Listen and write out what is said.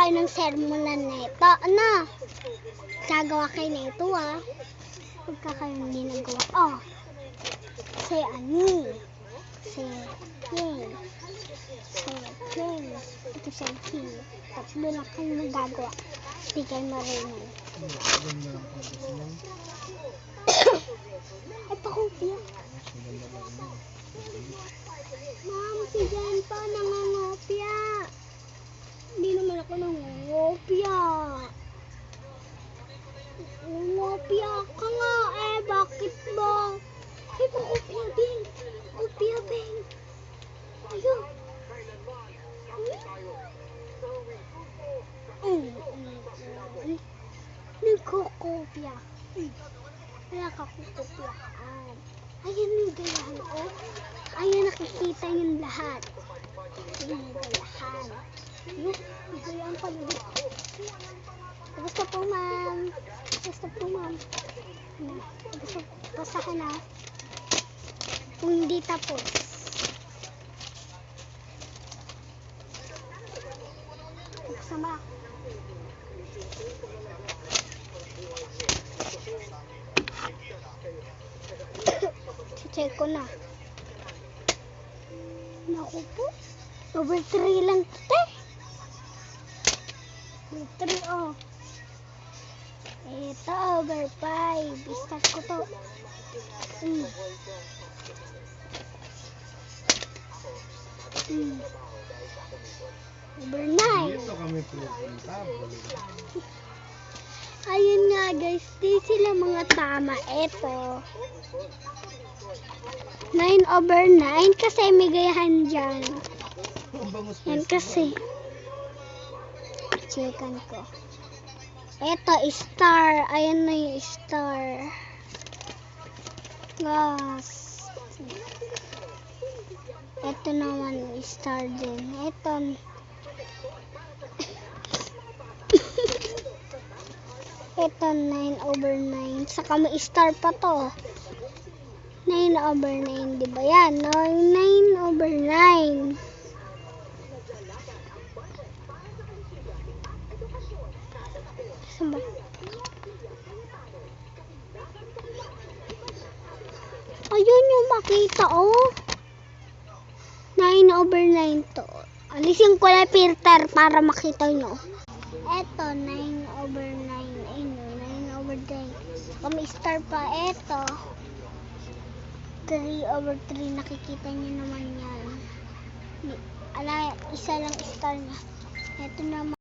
kayo ng sermonan nito. Ano? Gagawa kayo nito Pagka kayo hindi nagawa. Oh. Say ani. Say yay. Say play. Ito say king. Tatlo lang kayo magagawa. Hindi kayo marunong. Ay, pakopya. Ma'am, si Jen pa nangangopya. Hindi naman ako nangangopya. Nangangopya ka nga bakit ba? Ay, pakopya din. Kopya din. Ayun. Nagkukopya. Wala ka kukopyaan. Ayan yung gayahan, Ayan, nakikita yung lahat. Ayan yung gayahan. Yung gayahan pala dito. Tapos na po, ma'am. Basahan na. Kung hindi tapos. Sama. Check ko na. Naku po. Over 3 lang ito Over 3 Ito, over 5. Start ko to. Over 9. Dito kami pupunta. Ayun nga guys, di sila mga tama. Ito. 9 over 9 kasi may gayahan dyan. Yan kasi. Checkan ko. Ito, star. Ayan na yung star. Gas. Ito naman star din. Ito. Ito 9 over 9. Saka may star pa to. 9 over 9, di ba yan? 9 over 9. Saan ba? Ayun yung makita, 9 over 9 to. Alisin ko na filter para makita nyo. Eto, 9 over 9. Ayun, 9 over 9. Saka may star pa. Eto. 3 over 3, nakikita niyo naman yan. Isa lang star niya. Ito naman.